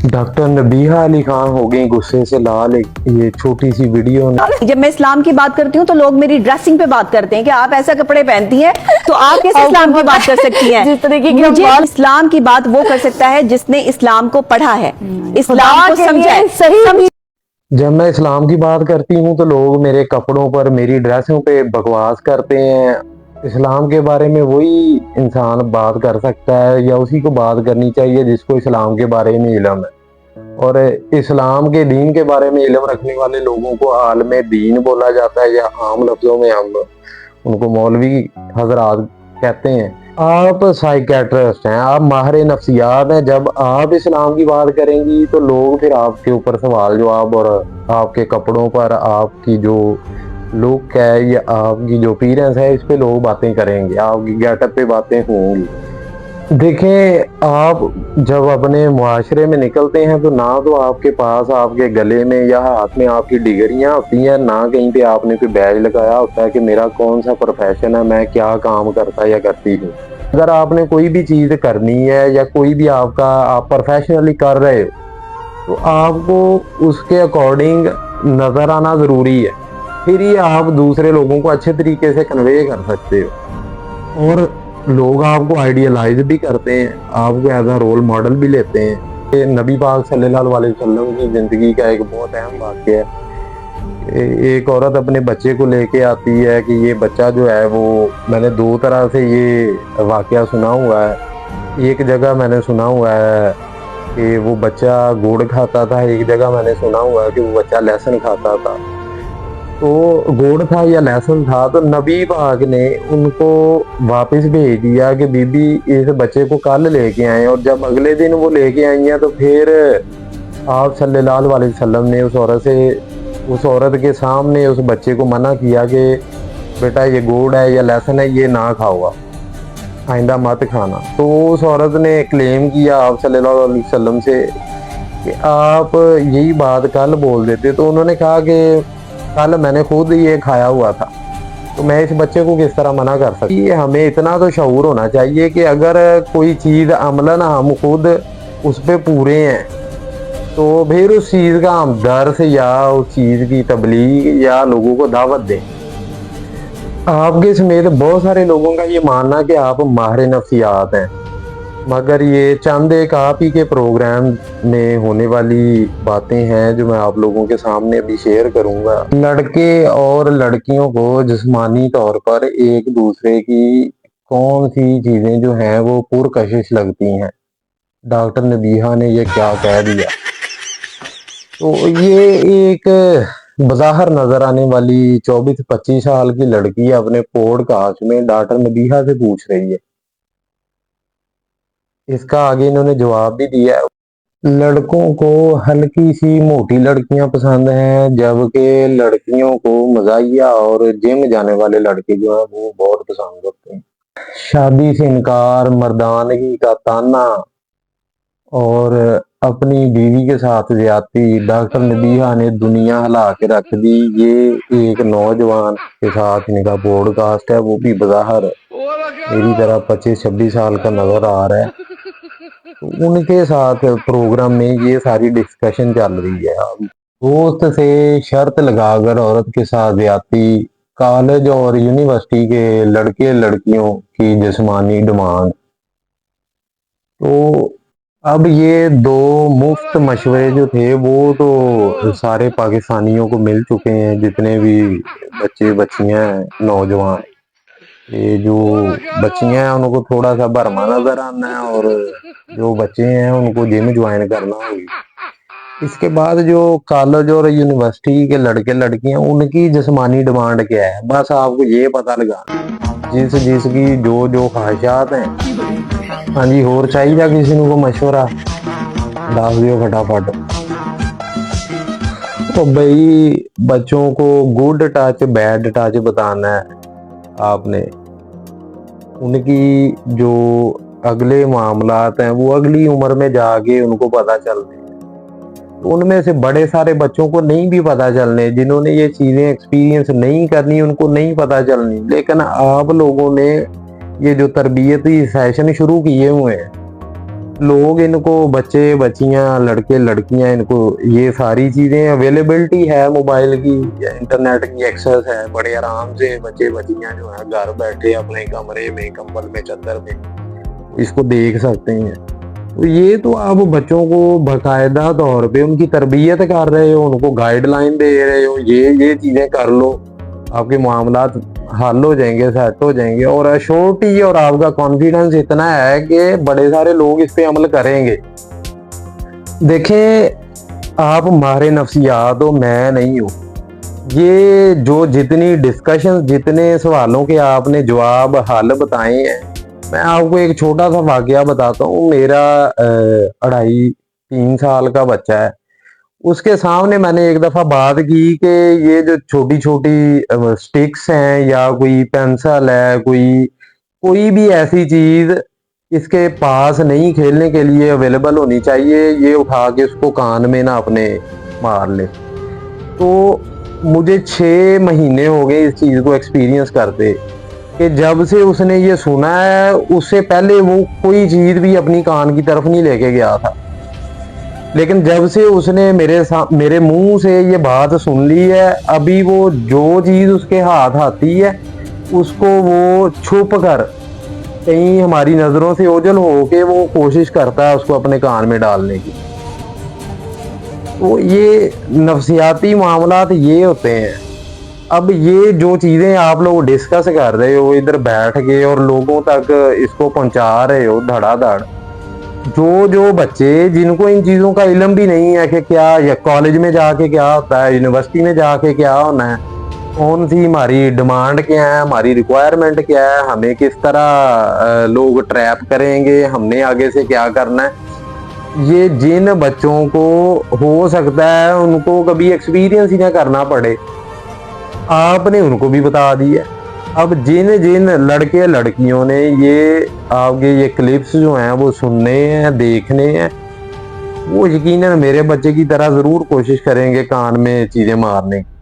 Doctor Nabiha Ali Khan हो गई गुस्से से लाल। ये छोटी सी वीडियो जब मैं इस्लाम की बात करती हूँ तो लोग मेरी ड्रेसिंग पे बात करते हैं कि आप ऐसा कपड़े पहनती हैं तो आप कैसे इस्लाम की बात कर सकती हैं। जिस तरीके की मुझे बात इस्लाम की बात वो कर सकता है जिसने इस्लाम को पढ़ा है, इस्लाम को समझा है। सही जब मैं इस्लाम की बात करती हूँ तो लोग मेरे कपड़ों पर, मेरी ड्रेसों पे बकवास करते हैं। इस्लाम के बारे में वही इंसान बात कर सकता है या उसी को बात करनी चाहिए जिसको इस्लाम के बारे में इल्म है। और इस्लाम के दीन के बारे में इल्म रखने वाले लोगों को आलम दीन बोला जाता है, या आम लफ्जों में हम उनको मौलवी हजरात कहते हैं। आप साइकेट्रिस्ट हैं, आप माहिर नफ्सियात हैं। जब आप इस्लाम की बात करेंगी तो लोग फिर आपके ऊपर सवाल जवाब और आपके कपड़ों पर, आपकी जो लुक है या आपकी जो अपीयरेंस है, इस पे लोग बातें करेंगे, आपकी गेटअप पे बातें होंगी। देखें, आप जब अपने मुआशरे में निकलते हैं तो ना तो आपके पास आपके गले में या हाथ में आपकी डिग्रियां होती हैं, ना कहीं पे आपने कोई बैज लगाया होता है कि मेरा कौन सा प्रोफेशन है, मैं क्या काम करता या करती हूँ। अगर आपने कोई भी चीज़ करनी है या कोई भी आपका आप प्रोफेशनली कर रहे हो तो आपको उसके अकॉर्डिंग नज़र आना ज़रूरी है, फिर ही आप दूसरे लोगों को अच्छे तरीके से कन्वे कर सकते हो। और लोग आपको आइडियलाइज भी करते हैं, आपको एज अ रोल मॉडल भी लेते हैं। ये नबी पाक सल्लल्लाहु अलैहि वसल्लम की ज़िंदगी का एक बहुत अहम वाक़या है। एक औरत अपने बच्चे को लेके आती है कि ये बच्चा जो है वो, मैंने दो तरह से ये वाक़या सुना हुआ है। एक जगह मैंने सुना हुआ है कि वो बच्चा गुड़ खाता था, एक जगह मैंने सुना हुआ है कि वो बच्चा लहसुन खाता था। तो गुड़ था या लहसुन था, तो नबी पाक ने उनको वापस भेज दिया कि बीबी इस बच्चे को कल लेके आए। और जब अगले दिन वो लेके आई हैं तो फिर आप सल्लल्लाहु अलैहि वसल्लम ने उस औरत के सामने उस बच्चे को मना किया कि बेटा ये गुड़ है या लहसुन है, ये ना खाओ, आइंदा मत खाना। तो उस औरत ने क्लेम किया आप सल्लल्लाहु अलैहि वसल्लम से कि आप यही बात कल बोल देते। तो उन्होंने कहा कि कल मैंने खुद ये खाया हुआ था, तो मैं इस बच्चे को किस तरह मना कर सकती। ये हमें इतना तो शऊर होना चाहिए कि अगर कोई चीज़ अमलन हम खुद उस पर पूरे हैं तो फिर उस चीज़ का हम दर्स या उस चीज़ की तबलीग या लोगों को दावत दें। आपके समेत बहुत सारे लोगों का ये मानना कि आप माहिर नफ्सियात हैं, मगर ये चंद एक आप ही के प्रोग्राम में होने वाली बातें हैं जो मैं आप लोगों के सामने अभी शेयर करूंगा। लड़के और लड़कियों को जिस्मानी तौर पर एक दूसरे की कौन सी चीजें जो हैं वो पुरकशिश लगती हैं, डॉक्टर नबीहा ने ये क्या कह दिया। तो ये एक बज़ाहिर नजर आने वाली 24-25 साल की लड़की अपने पॉडकास्ट में डॉक्टर नबीहा से पूछ रही है। इसका आगे इन्होंने जवाब भी दिया है। लड़कों को हल्की सी मोटी लड़कियां पसंद हैं, जबकि लड़कियों को मजाहिया और जिम जाने वाले लड़के जो है वो बहुत पसंद करते हैं। शादी से इनकार, मर्दानगी का ताना और अपनी बीवी के साथ ज्यादती, डॉक्टर नबीहा ने दुनिया हिला के रख दी। ये एक नौजवान के साथ इनका पॉडकास्ट है, वो भी बज़ाहिर मेरी तरह 25-26 साल का नजर आ रहा है। तो उनके साथ प्रोग्राम में ये सारी डिस्कशन चल रही है। दोस्त से शर्त लगाकर औरत के साथ ज्यादती, कॉलेज और यूनिवर्सिटी के लड़के लड़कियों की जिस्मानी डिमांड। तो अब ये दो मुफ्त मशवरे जो थे वो तो सारे पाकिस्तानियों को मिल चुके हैं, जितने भी बच्चे बच्चियां हैं, नौजवान। ये जो बच्चियां हैं उनको थोड़ा सा भरमा नजर आना है और जो बच्चे हैं उनको जिम ज्वाइन करना होगी। इसके बाद जो कॉलेज और यूनिवर्सिटी के लड़के लड़कियां, उनकी जिस्मानी डिमांड क्या है, बस आपको ये पता लगाना। जिसकी जो जो ख्वाहिशात हैं। हाँ जी, होर चाहिए किसी को मशवरा दस दियो फटाफट। तो भाई बच्चों को गुड टच बैड टच बताना है आपने। उनकी जो अगले मामलात हैं वो अगली उम्र में जाके उनको पता चलते हैं। तो उनमें से बड़े सारे बच्चों को नहीं भी पता चलने, जिन्होंने ये चीजें एक्सपीरियंस नहीं करनी उनको नहीं पता चलनी। लेकिन आप लोगों ने ये जो तरबियती सेशन शुरू किए हुए हैं लोग इनको, बच्चे बच्चियां, लड़के लड़कियां, इनको ये सारी चीज़ें अवेलेबिलिटी है मोबाइल की या इंटरनेट की एक्सेस है, बड़े आराम से बच्चे बच्चियां जो है घर बैठे अपने कमरे में, कंबल में, चादर में इसको देख सकते हैं। तो ये तो आप बच्चों को बाकायदा तौर पे उनकी तरबियत कर रहे हो, उनको गाइडलाइन दे रहे हो, ये चीज़ें कर लो, आपके मामलात हल हो जाएंगे, सेट हो जाएंगे। और अश्योरिटी और आपका कॉन्फिडेंस इतना है कि बड़े सारे लोग इस पे अमल करेंगे। देखें, आप मारे नफ्सियात हो, मैं नहीं हूँ। ये जो जितनी डिस्कशन, जितने सवालों के आपने जवाब हल बताए हैं, मैं आपको एक छोटा सा वाकया बताता हूँ। मेरा 2.5-3 साल का बच्चा है, उसके सामने मैंने एक दफा बात की कि ये जो छोटी छोटी स्टिक्स हैं या कोई पेंसिल है, कोई भी ऐसी चीज इसके पास नहीं खेलने के लिए अवेलेबल होनी चाहिए, ये उठा के उसको कान में ना अपने मार ले। तो मुझे 6 महीने हो गए इस चीज को एक्सपीरियंस करते, कि जब से उसने ये सुना है, उससे पहले वो कोई चीज भी अपनी कान की तरफ नहीं लेके गया था। लेकिन जब से उसने मेरे मुंह से ये बात सुन ली है, अभी वो जो चीज उसके हाथ आती है उसको वो छुप कर कहीं हमारी नजरों से ओझल होके वो कोशिश करता है उसको अपने कान में डालने की। तो ये नफ्सियाती मामलात ये होते हैं। अब ये जो चीजें आप लोग डिस्कस कर रहे हो इधर बैठ के और लोगों तक इसको पहुंचा रहे हो धड़ाधड़, जो बच्चे जिनको इन चीज़ों का इल्म भी नहीं है कि क्या या कॉलेज में जाके क्या होता है, यूनिवर्सिटी में जाके क्या होना है, कौन सी हमारी डिमांड क्या है, हमारी रिक्वायरमेंट क्या है, हमें किस तरह लोग ट्रैप करेंगे, हमने आगे से क्या करना है, ये जिन बच्चों को हो सकता है उनको कभी एक्सपीरियंस ही ना करना पड़े, आपने उनको भी बता दिया। अब जिन जिन लड़के लड़कियों ने ये आपके ये क्लिप्स जो हैं वो सुनने हैं, देखने हैं, वो यकीनन मेरे बच्चे की तरह ज़रूर कोशिश करेंगे कान में चीज़ें मारने की।